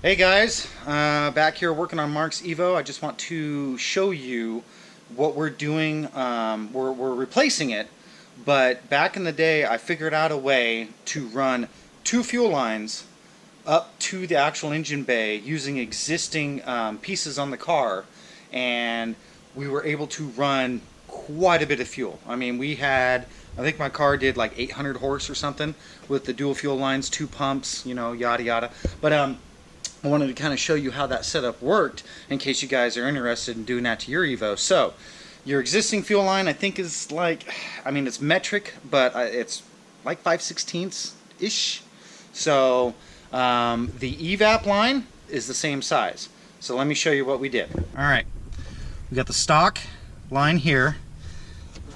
Hey guys, back here working on Mark's Evo. I just want to show you what we're doing. We're replacing it, but back in the day I figured out a way to run two fuel lines up to the actual engine bay using existing pieces on the car, and we were able to run quite a bit of fuel. I mean, I think my car did like 800 horse or something with the dual fuel lines, two pumps, you know, yada yada. But I wanted to kind of show you how that setup worked in case you guys are interested in doing that to your Evo. So your existing fuel line, I think, is like, I mean, it's metric, but it's like 5/16 ish. So the evap line is the same size. So let me show you what we did. All right, we got the stock line here.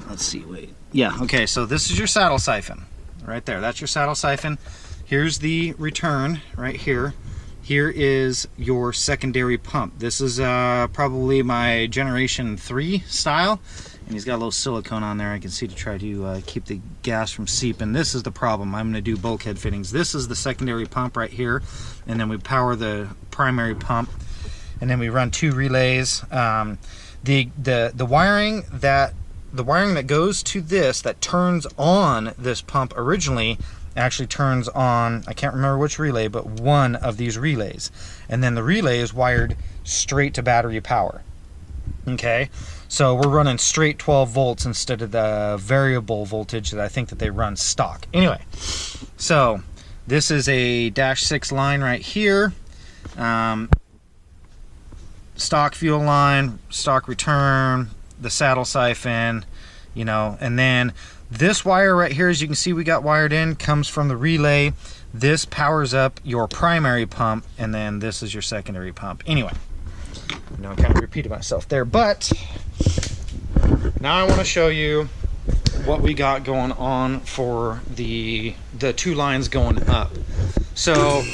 Let's see, wait. Yeah, okay, so this is your saddle siphon right there. That's your saddle siphon. Here's the return right here. Here is your secondary pump. This is probably my Generation 3 style, and he's got a little silicone on there, I can see, to try to keep the gas from seeping. This is the problem. I'm going to do bulkhead fittings. This is the secondary pump right here, and then we power the primary pump, and then we run two relays. The wiring that goes to this, that turns on this pump originally, actually turns on, I can't remember which relay, but one of these relays. And then the relay is wired straight to battery power. Okay, so we're running straight 12 volts instead of the variable voltage that I think that they run stock. Anyway, so this is a -6 line right here. Stock fuel line, stock return, the saddle siphon, you know, and then this wire right here, as you can see we got wired in, comes from the relay. This powers up your primary pump, and then this is your secondary pump. Anyway, I know I kind of repeated myself there, but now I want to show you what we got going on for the two lines going up. So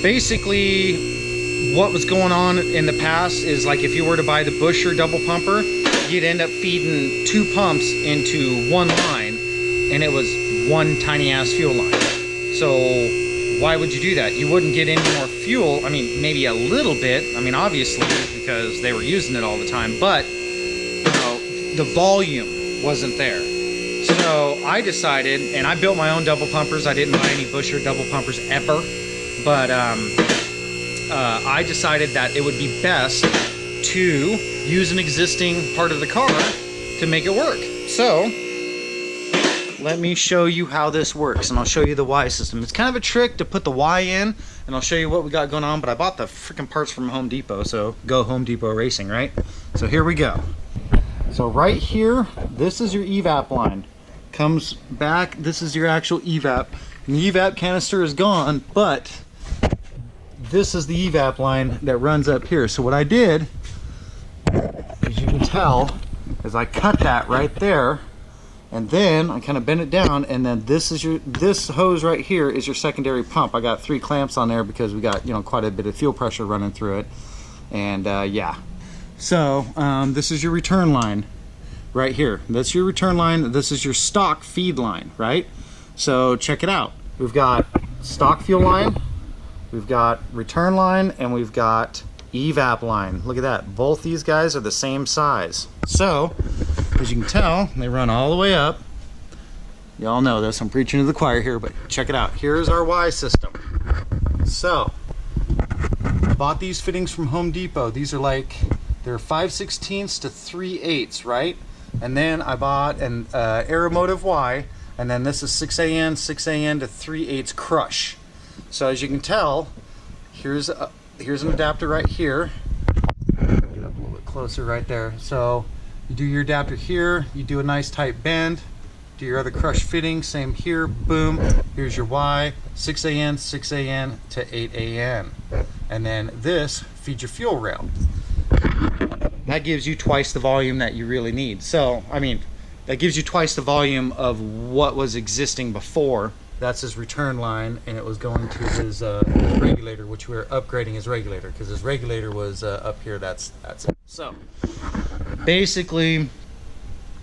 basically what was going on in the past is, like, if you were to buy the Busher double pumper, you'd end up feeding two pumps into one line, and it was one tiny ass fuel line. So why would you do that? You wouldn't get any more fuel. I mean, maybe a little bit, I mean, obviously, because they were using it all the time, but you know, the volume wasn't there. So I decided, and I built my own double pumpers. I didn't buy any Busher double pumpers ever, but I decided that it would be best to use an existing part of the car to make it work. So let me show you how this works, and I'll show you the Y system. It's kind of a trick to put the Y in, and I'll show you what we got going on, but I bought the freaking parts from Home Depot, so go Home Depot racing, right? So here we go. So right here, this is your evap line. Comes back, this is your actual evap. And the evap canister is gone, but this is the evap line that runs up here. So what I did, as you can tell, is I cut that right there, and then I kind of bend it down, and then this hose right here is your secondary pump. I got 3 clamps on there because we got, you know, quite a bit of fuel pressure running through it, and yeah. So this is your return line right here. That's your return line. This is your stock feed line, right? So check it out. We've got stock fuel line, we've got return line, and we've got evap line. Look at that. Both these guys are the same size. So as you can tell, they run all the way up. Y'all know this, I'm preaching to the choir here, but check it out. Here's our Y system. So I bought these fittings from Home Depot. These are like, they're 5/16 to 3/8, right? And then I bought an Aeromotive Y, and then this is 6AN to 3/8 crush. So as you can tell, here's an adapter right here. Get up a little bit closer right there. So you do your adapter here, you do a nice tight bend, do your other crush fitting, same here, boom. Here's your Y, 6AN to 8AN. And then this feeds your fuel rail. That gives you twice the volume that you really need. So, I mean, that gives you twice the volume of what was existing before. That's his return line, and it was going to his regulator, which we're upgrading his regulator, because his regulator was up here. That's it. So basically,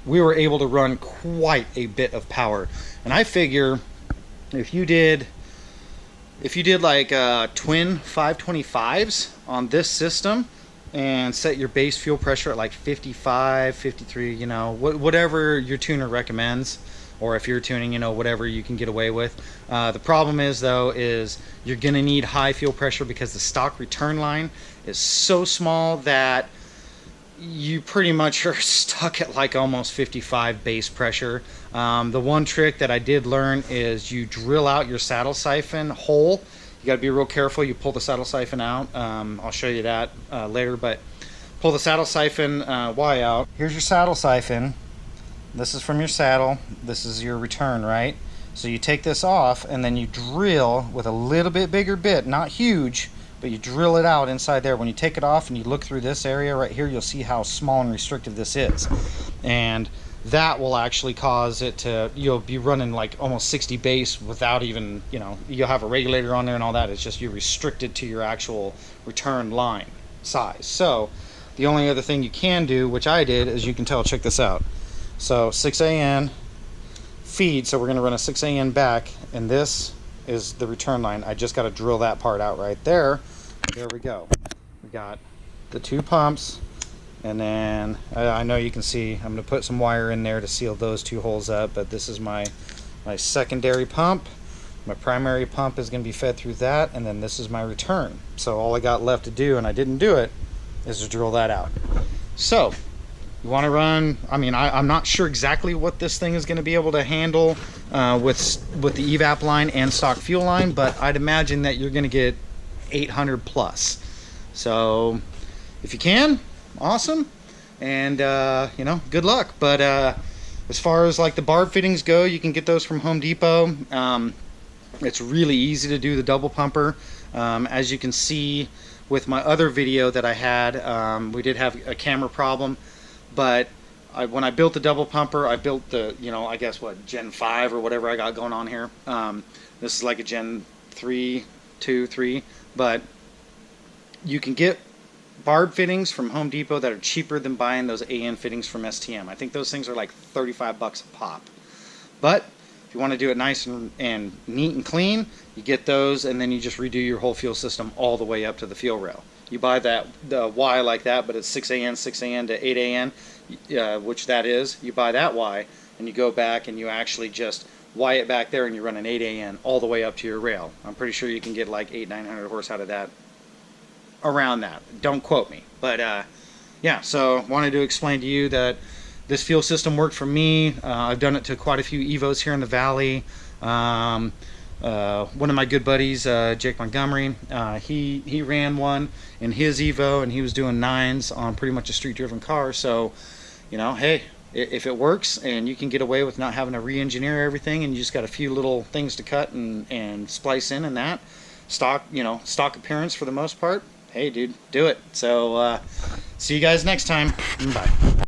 we were able to run quite a bit of power, and I figure if you did if you did like twin 525s on this system and set your base fuel pressure at like 55, 53, you know, whatever your tuner recommends, or if you're tuning, you know, whatever you can get away with. The problem is though, is you're gonna need high fuel pressure because the stock return line is so small that you pretty much are stuck at like almost 55 base pressure. The one trick that I did learn is you drill out your saddle siphon hole. You got to be real careful. You pull the saddle siphon out. I'll show you that later, but pull the saddle siphon Y out. Here's your saddle siphon. This is from your saddle. This is your return, right? So you take this off and then you drill with a little bit bigger bit, not huge, but you drill it out inside there. When you take it off and you look through this area right here, you'll see how small and restrictive this is. And that will actually cause it to, you'll be running like almost 60 base without even, you know, you'll have a regulator on there and all that. It's just you're restricted to your actual return line size. So the only other thing you can do, which I did, as you can tell, check this out. So 6AN feed, so we're going to run a 6AN back, and this is the return line. I just got to drill that part out right there. There we go. We got the two pumps, and then I know you can see I'm going to put some wire in there to seal those two holes up, but this is my secondary pump. My primary pump is going to be fed through that, and then this is my return. So all I got left to do, and I didn't do it, is to drill that out. So you want to run, I mean, I'm not sure exactly what this thing is going to be able to handle with the evap line and stock fuel line, but I'd imagine that you're going to get 800 plus. So if you can, awesome, and you know, good luck. But as far as like the barb fittings go, you can get those from Home Depot. It's really easy to do the double pumper. As you can see with my other video that I had, we did have a camera problem, but when I built the double pumper, I built the, you know, I guess what, Gen 5 or whatever I got going on here. This is like a Gen 3, 2, 3, but you can get barb fittings from Home Depot that are cheaper than buying those AN fittings from STM. I think those things are like 35 bucks a pop. But if you want to do it nice and neat and clean, you get those, and then you just redo your whole fuel system all the way up to the fuel rail. You buy the Y like that, but it's 6AN to 8AN, which that is. You buy that Y, and you go back and you actually just Y it back there, and you run an 8AN all the way up to your rail. I'm pretty sure you can get like 800-900 horse out of that, around that. Don't quote me. But yeah, so wanted to explain to you that this fuel system worked for me. I've done it to quite a few Evos here in the valley. One of my good buddies, Jake Montgomery, he ran one in his Evo, and he was doing 9s on pretty much a street-driven car. So, you know, hey, if it works and you can get away with not having to re-engineer everything, and you just got a few little things to cut and splice in, and that stock, you know, stock appearance for the most part, hey, dude, do it. So, see you guys next time. Bye.